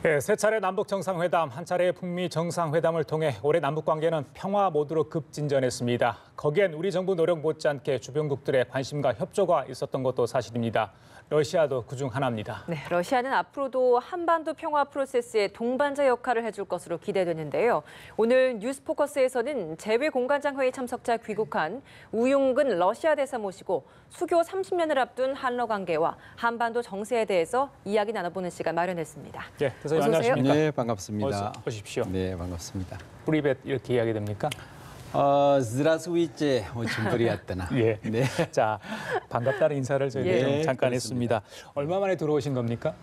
네, 세 차례 남북 정상회담, 한 차례 북미 정상회담을 통해 올해 남북 관계는 평화 모드로 급진전했습니다. 거기엔 우리 정부 노력 못지않게 주변국들의 관심과 협조가 있었던 것도 사실입니다. 러시아도 그중 하나입니다. 네, 러시아는 앞으로도 한반도 평화 프로세스의 동반자 역할을 해줄 것으로 기대되는데요. 오늘 뉴스포커스에서는 재외공관장 회의 참석자 귀국한 우용근 러시아 대사 모시고 수교 30년을 앞둔 한러 관계와 한반도 정세에 대해서 이야기 나눠보는 시간 마련했습니다. 네, 대사님 안녕하십니까? 네, 반갑습니다. 어서 오십시오. 네, 반갑습니다. 프리벳 이렇게 이야기됩니까? здравствуйте, очень приятно. 예. 네. 자, 반갑다는 인사를 저희가 좀 잠깐 그렇습니다. 했습니다. 얼마 만에 들어오신 겁니까?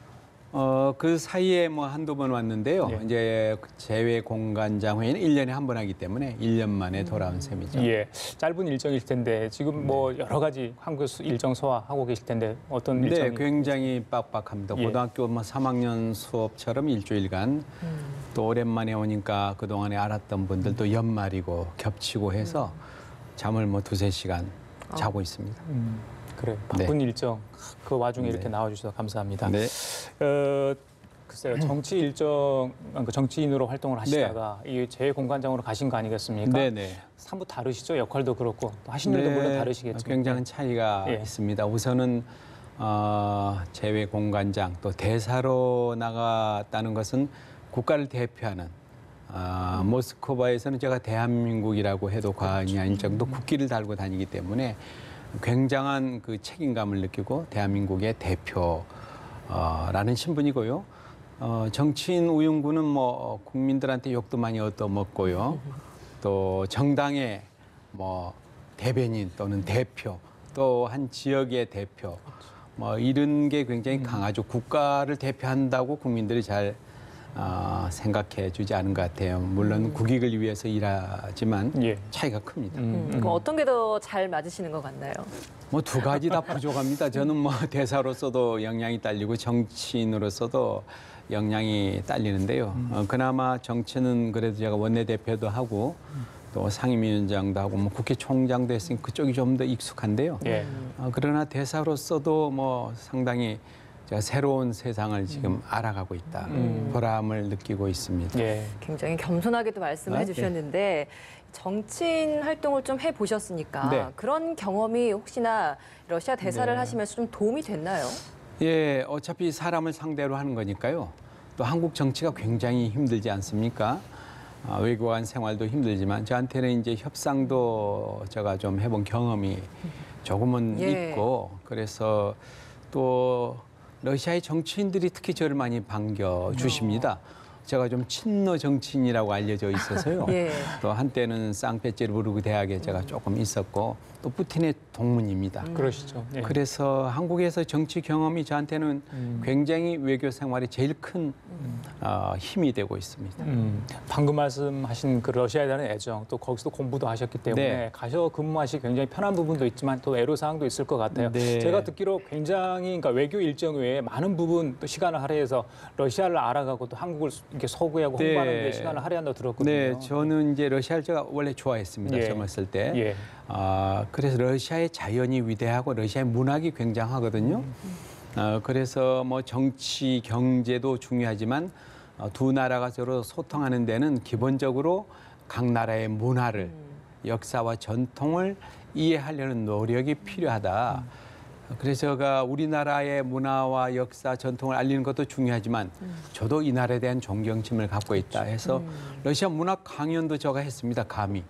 그 사이에 뭐 한두 번 왔는데요. 예. 이제 재외 공관장 회의는 1년에 한 번 하기 때문에 1년 만에 돌아온 셈이죠. 예, 짧은 일정일 텐데 지금 뭐 여러 가지 한국 일정 소화하고 계실 텐데 어떤 네, 일정이? 굉장히 빡빡합니다. 예. 고등학교 뭐 3학년 수업처럼 일주일간 또 오랜만에 오니까 그동안에 알았던 분들도 연말이고 겹치고 해서 잠을 뭐 두세 시간 자고 있습니다. 그래 바쁜 일정 그 와중에 이렇게 네. 나와주셔서 감사합니다. 네. 글쎄요 정치 일정 그 정치인으로 활동을 하시다가 이 재외공관장으로 가신 거 아니겠습니까? 네네. 사뭇 다르시죠 역할도 그렇고 또 하신 일도 물론 다르시겠죠. 굉장한 차이가 예. 있습니다. 우선은 재외 공관장 또 대사로 나갔다는 것은 국가를 대표하는 모스크바에서는 제가 대한민국이라고 해도 과언이 아닐 정도 국기를 달고 다니기 때문에 굉장한 그 책임감을 느끼고 대한민국의 대표라는 신분이고요. 정치인 우윤구는 뭐 국민들한테 욕도 많이 얻어먹고요. 또 정당의 뭐 대변인 또는 대표 또 한 지역의 대표 뭐 이런 게 굉장히 강하죠. 국가를 대표한다고 국민들이 잘 생각해 주지 않은 것 같아요. 물론 국익을 위해서 일하지만 예. 차이가 큽니다. 그럼 어떤 게 더 잘 맞으시는 것 같나요? 뭐 두 가지 다 부족합니다. 저는 뭐 대사로서도 역량이 딸리고 정치인으로서도 역량이 딸리는데요. 그나마 정치는 그래도 제가 원내대표도 하고 또 상임위원장도 하고 뭐 국회 총장도 했으니 그쪽이 좀 더 익숙한데요. 예. 그러나 대사로서도 뭐 상당히 제가 새로운 세상을 지금 알아가고 있다. 보람을 느끼고 있습니다. 예. 굉장히 겸손하게도 말씀을 아, 해주셨는데 정치인 활동을 좀 해보셨으니까 네. 그런 경험이 혹시나 러시아 대사를 네. 하시면서 좀 도움이 됐나요? 예, 어차피 사람을 상대로 하는 거니까요. 또 한국 정치가 굉장히 힘들지 않습니까? 외교관 생활도 힘들지만 저한테는 이제 협상도 제가 좀 해본 경험이 조금은 예. 있고 그래서 또 러시아의 정치인들이 특히 저를 많이 반겨주십니다. 제가 좀 친러 정치인이라고 알려져 있어서요. 예. 또 한때는 상페테르부르크 대학에 제가 조금 있었고 또 푸틴의 동문입니다. 그러시죠. 예. 그래서 한국에서 정치 경험이 저한테는 굉장히 외교 생활에 제일 큰 힘이 되고 있습니다. 방금 말씀하신 그 러시아에 대한 애정 또 거기서도 공부도 하셨기 때문에 네. 가셔 근무하시 굉장히 편한 부분도 있지만 또 애로사항도 있을 것 같아요. 네. 제가 듣기로 굉장히 그러니까 외교 일정 외에 많은 부분 또 시간을 할애해서 러시아를 알아가고 또 한국을 이렇게 서구하고 네. 홍보하는 데 시간을 할애한다고 들었거든요. 네, 저는 이제 러시아를 제가 원래 좋아했습니다. 예. 젊었을 때. 예. 그래서 러시아의 자연이 위대하고 러시아의 문학이 굉장하거든요. 그래서 뭐 정치, 경제도 중요하지만 두 나라가 서로 소통하는 데는 기본적으로 각 나라의 문화를, 역사와 전통을 이해하려는 노력이 필요하다. 그래서 제가 우리나라의 문화와 역사, 전통을 알리는 것도 중요하지만 저도 이 나라에 대한 존경심을 갖고 있다 해서 러시아 문학 강연도 제가 했습니다, 감히.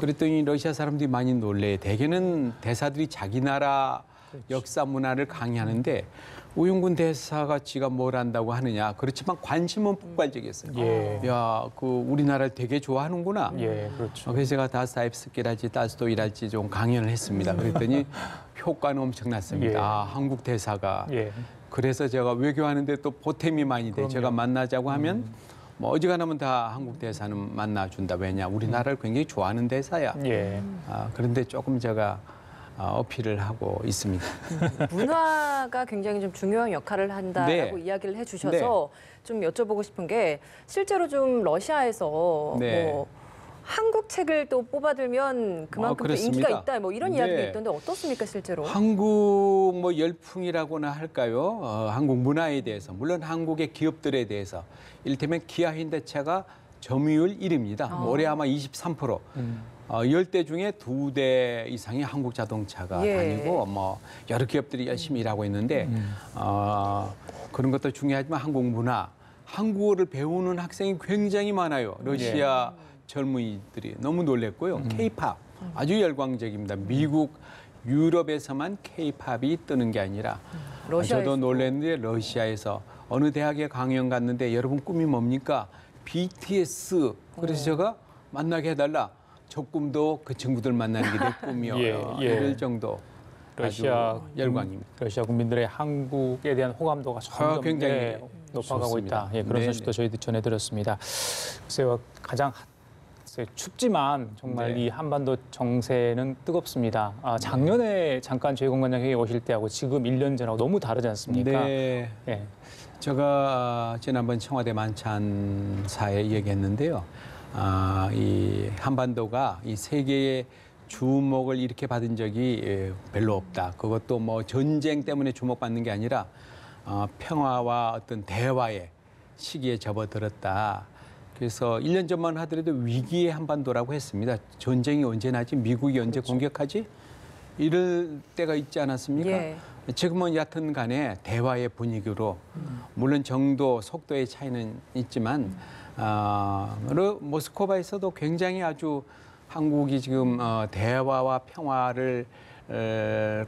그랬더니 러시아 사람들이 많이 놀래요. 대개는 대사들이 자기 나라 역사 문화를 강의하는데 우윤군 대사가 지가 뭘 안다고 하느냐. 그렇지만 관심은 폭발적이었어요. 예. 야, 그 우리나라를 되게 좋아하는구나. 예, 그렇죠. 그래서 제가 다스타옙스키랄지 따스토이랄지 좀 강연을 했습니다. 그랬더니 효과는 엄청났습니다. 예. 한국 대사가. 예. 그래서 제가 외교하는데 또 보탬이 많이 돼요. 그럼요. 제가 만나자고 하면 뭐 어지간하면 다 한국 대사는 만나준다. 왜냐, 우리나라를 굉장히 좋아하는 대사야. 예. 그런데 조금 제가 어필을 하고 있습니다. 문화가 굉장히 좀 중요한 역할을 한다라고 네. 이야기를 해주셔서 좀 여쭤보고 싶은 게 실제로 좀 러시아에서 네. 뭐 한국 책을 또 뽑아들면 그만큼 또 그렇습니다. 인기가 있다. 뭐 이런 이야기도 네. 있던데 어떻습니까 실제로? 한국 뭐 열풍이라고나 할까요? 한국 문화에 대해서 물론 한국의 기업들에 대해서 이를테면 기아 현대차가 점유율 1위입니다. 올해 아마 23%. 10대 중에 2대 이상이 한국 자동차가 예. 다니고 뭐 여러 기업들이 열심히 일하고 있는데 그런 것도 중요하지만 한국 문화, 한국어를 배우는 학생이 굉장히 많아요. 러시아 젊은이들이 너무 놀랬고요. K-팝 아주 열광적입니다. 미국, 유럽에서만 K-팝이 뜨는 게 아니라 러시아에서도. 저도 놀랐는데 러시아에서 어느 대학에 강연 갔는데 여러분 꿈이 뭡니까? BTS. 그래서 제가 만나게 해달라. 저 꿈도 그 친구들 만나는 게 내 꿈이요. 예. 이럴 정도 러시아 아주 열광입니다. 러시아 국민들의 한국에 대한 호감도가 점점 굉장히 높아가고 좋습니다. 있다. 예, 그런 네네. 소식도 저희도 전해드렸습니다. 글쎄요, 가장 춥지만 정말 네. 이 한반도 정세는 뜨겁습니다. 작년에 잠깐 제 공관장회의 오실 때하고 지금 1년 전하고 너무 다르지 않습니까? 네. 예. 제가 지난번 청와대 만찬사에 얘기했는데요. 이 한반도가 이 세계의 주목을 이렇게 받은 적이 별로 없다. 그것도 뭐 전쟁 때문에 주목받는 게 아니라 평화와 어떤 대화의 시기에 접어들었다. 그래서 1년 전만 하더라도 위기의 한반도라고 했습니다. 전쟁이 언제 나지? 미국이 언제 공격하지? 이럴 때가 있지 않았습니까? 예. 지금은 여하튼 간에 대화의 분위기로 물론 정도, 속도의 차이는 있지만 모스크바에서도 굉장히 아주 한국이 지금 대화와 평화를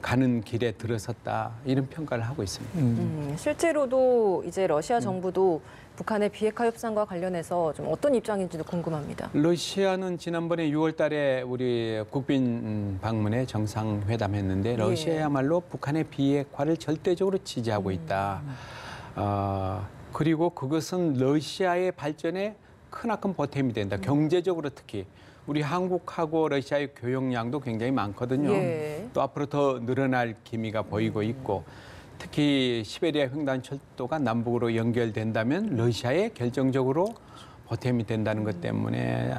가는 길에 들어섰다 이런 평가를 하고 있습니다. 실제로도 이제 러시아 정부도 북한의 비핵화 협상과 관련해서 좀 어떤 입장인지도 궁금합니다. 러시아는 지난번에 6월 달에 우리 국빈 방문에 정상회담했는데 러시아야말로 북한의 비핵화를 절대적으로 지지하고 있다. 그리고 그것은 러시아의 발전에 크나큰 보탬이 된다. 경제적으로 특히. 우리 한국하고 러시아의 교역량도 굉장히 많거든요. 예. 또 앞으로 더 늘어날 기미가 보이고 있고 특히 시베리아 횡단철도가 남북으로 연결된다면 러시아에 결정적으로 보탬이 된다는 것 때문에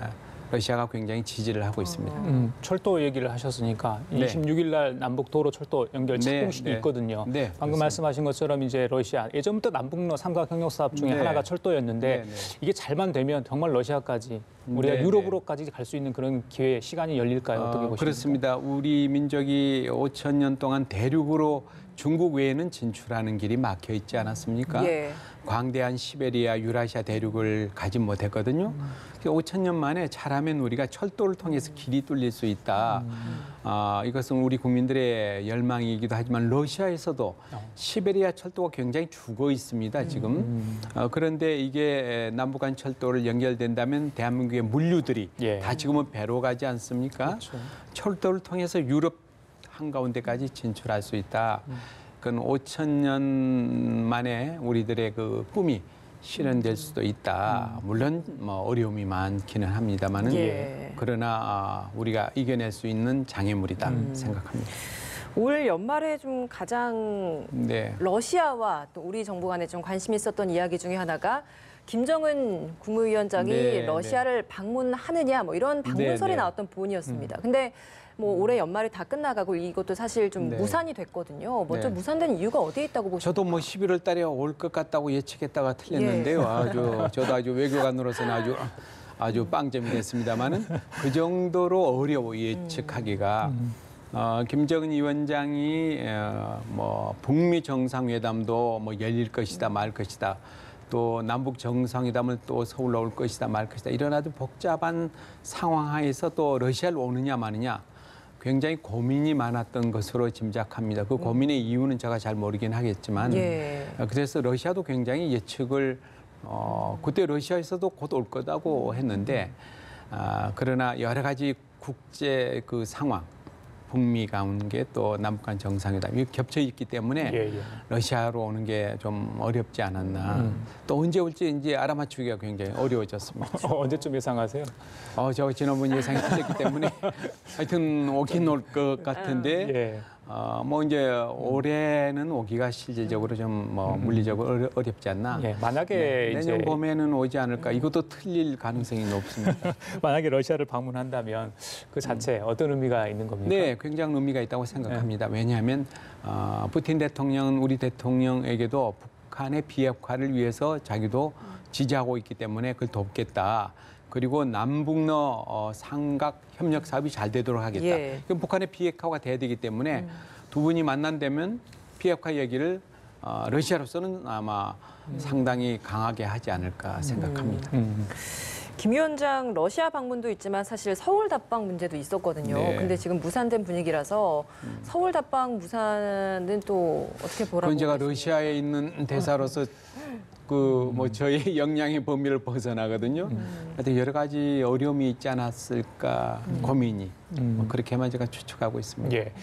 러시아가 굉장히 지지를 하고 있습니다. 철도 얘기를 하셨으니까 네. 26일 날 남북 도로 철도 연결 착공식이 네. 있거든요. 네, 방금 그렇습니다. 말씀하신 것처럼 이제 러시아 예전부터 남북로 삼각 협력 사업 중에 네. 하나가 철도였는데 네, 네. 이게 잘만 되면 정말 러시아까지 우리가 네, 유럽으로까지 갈 수 있는 그런 기회 시간이 열릴까요? 어떻게 보십니까? 그렇습니다. 우리 민족이 5천 년 동안 대륙으로 중국 외에는 진출하는 길이 막혀 있지 않았습니까? 예. 광대한 시베리아, 유라시아 대륙을 가지 못했거든요. 5천 년 만에 잘하면 우리가 철도를 통해서 길이 뚫릴 수 있다. 이것은 우리 국민들의 열망이기도 하지만 러시아에서도 시베리아 철도가 굉장히 죽어 있습니다, 지금. 그런데 이게 남북한 철도를 연결된다면 대한민국의 물류들이 예. 다 지금은 배로 가지 않습니까? 그렇죠. 철도를 통해서 유럽 한가운데까지 진출할 수 있다. 그건 5천 년 만에 우리들의 그 꿈이 실현될 수도 있다. 물론 뭐 어려움이 많기는 합니다만은 예. 그러나 우리가 이겨낼 수 있는 장애물이다 생각합니다. 올 연말에 좀 가장 네. 러시아와 또 우리 정부 간에 좀 관심이 있었던 이야기 중에 하나가 김정은 국무위원장이 네, 러시아를 방문하느냐 뭐 이런 방문설이 네, 네. 나왔던 부분이었습니다. 근데 뭐 올해 연말이 다 끝나가고 이것도 사실 좀 네. 무산이 됐거든요. 먼저 네. 무산된 이유가 어디에 있다고 보십니까? 저도 뭐 11월 달에 올 것 같다고 예측했다가 틀렸는데요. 저도 아주 외교관으로서는 아주 빵점이 됐습니다만은 그 정도로 어려워 예측하기가. 김정은 위원장이 뭐 북미 정상회담도 뭐 열릴 것이다 말 것이다. 또 남북 정상회담을 또 서울로 올 것이다 말 것이다. 이런 아주 복잡한 상황 하에서 또 러시아를 오느냐 마느냐 굉장히 고민이 많았던 것으로 짐작합니다. 그 고민의 이유는 제가 잘 모르긴 하겠지만 예. 그래서 러시아도 굉장히 예측을 그때 러시아에서도 곧 올 거다고 했는데 그러나 여러 가지 국제 그 상황 북미 관계 또 남북한 정상회담이 겹쳐 있기 때문에 예. 러시아로 오는 게 좀 어렵지 않았나. 또 언제 올지 이제 알아맞추기가 굉장히 어려워졌습니다. 언제쯤 예상하세요? 저 지난번 예상이 틀렸기 때문에 하여튼 오긴 올 것 같은데 예. 뭐 이제 올해는 오기가 실질적으로 좀 뭐 물리적으로 어렵지 않나. 예, 만약에 네, 이제 내년 봄에는 오지 않을까. 이것도 틀릴 가능성이 높습니다. 만약에 러시아를 방문한다면 그 자체 어떤 의미가 있는 겁니까? 네, 굉장히 의미가 있다고 생각합니다. 왜냐하면 푸틴 대통령은 우리 대통령에게도 북한의 비핵화를 위해서 자기도 지지하고 있기 때문에 그걸 돕겠다. 그리고 남북러 삼각 협력 사업이 잘 되도록 하겠다. 예. 그럼 북한의 비핵화가 돼야 되기 때문에 두 분이 만난다면 비핵화 얘기를 러시아로서는 아마 상당히 강하게 하지 않을까 생각합니다. 김 위원장 러시아 방문도 있지만 사실 서울 답방 문제도 있었거든요. 네. 근데 지금 무산된 분위기라서 서울 답방 무산은 또 어떻게 보라고 그건 제가 계십니까? 러시아에 있는 대사로서 그 뭐 저희 역량의 범위를 벗어나거든요. 하여튼 여러 가지 어려움이 있지 않았을까 고민이 뭐 그렇게만 제가 추측하고 있습니다. 예.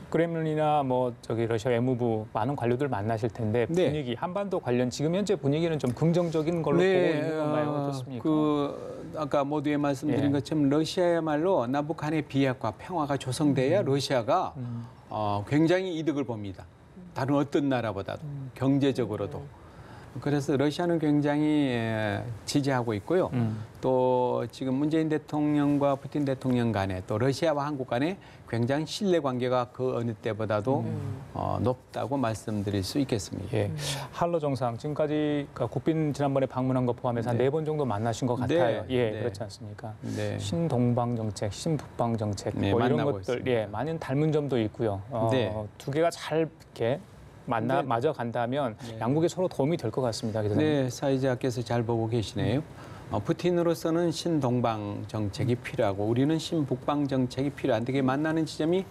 크렘린이나 뭐 저기 러시아 외무부 많은 관료들 만나실 텐데 네. 분위기 한반도 관련 지금 현재 분위기는 좀 긍정적인 걸로 보고 있는 건가요? 어떻습니까? 그 아까 모두에 말씀드린 예. 것처럼 러시아야말로 남북한의 비핵화, 평화가 조성돼야 러시아가 굉장히 이득을 봅니다. 다른 어떤 나라보다도 경제적으로도. 그래서 러시아는 굉장히 지지하고 있고요. 또 지금 문재인 대통령과 푸틴 대통령 간에 또 러시아와 한국 간에 굉장히 신뢰 관계가 그 어느 때보다도 높다고 말씀드릴 수 있겠습니다. 예. 한러 정상 지금까지 국빈 지난번에 방문한 거 포함해서 한 네. 4번 정도 만나신 것 네. 같아요. 예, 네. 그렇지 않습니까? 네. 신동방 정책, 신북방 정책 네, 뭐 이런 만나고 것들 있습니다. 예, 많은 닮은 점도 있고요. 네. 두 개가 잘 이렇게 맞아 간다면 양국에 서로 도움이 될 것 같습니다. 그래서 네, 사회자께서 잘 보고 계시네요. 푸틴으로서는 신동방 정책이 필요하고 우리는 신북방 정책이 필요한데 그게 만나는 지점이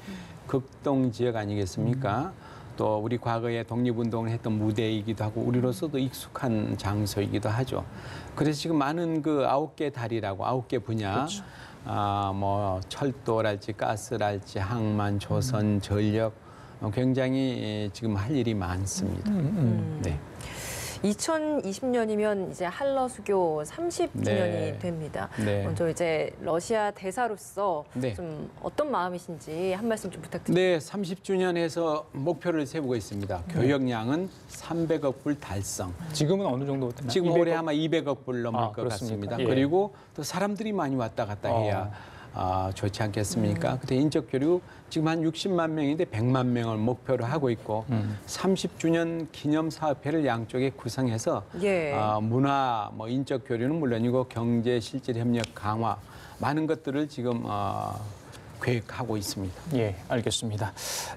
극동 지역 아니겠습니까? 또 우리 과거에 독립운동을 했던 무대이기도 하고 우리로서도 익숙한 장소이기도 하죠. 그래서 지금 많은 그 9개 다리라고 9개 분야 그렇죠. 뭐 철도랄지 가스랄지 항만, 조선, 전력 굉장히 지금 할 일이 많습니다. 네. 2020년이면 이제 한러 수교 30주년이 네. 됩니다. 네. 먼저 이제 러시아 대사로서 네. 좀 어떤 마음이신지 한 말씀 좀 부탁드립니다. 네, 30주년에서 목표를 세우고 있습니다. 교역량은 300억 불 달성. 지금은 어느 정도 되나요? 지금 200억? 올해 아마 200억 불 넘을 것 그렇습니까? 같습니다. 예. 그리고 또 사람들이 많이 왔다 갔다 해야 좋지 않겠습니까? 그때 인적 교류 지금 한 60만 명인데 100만 명을 목표로 하고 있고 30주년 기념 사업회를 양쪽에 구성해서 예. 문화, 뭐 인적 교류는 물론이고 경제 실질 협력 강화 많은 것들을 지금 계획하고 있습니다. 예, 알겠습니다.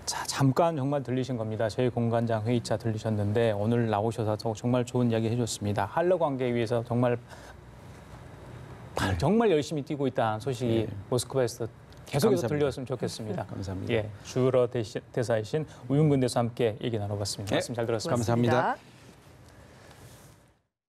자, 잠깐 정말 들리신 겁니다. 제 공관장 회의차 들리셨는데 오늘 나오셔서 정말 좋은 이야기 해줬습니다. 한러 관계에 위해서 정말 열심히 뛰고 있다는 소식이 네. 모스크바에서 계속해서 감사합니다. 들렸으면 좋겠습니다. 감사합니다. 예, 주로 대사이신 우윤근 대사와 함께 얘기 나눠봤습니다. 네, 말씀 잘 들었습니다. 감사합니다. 고맙습니다.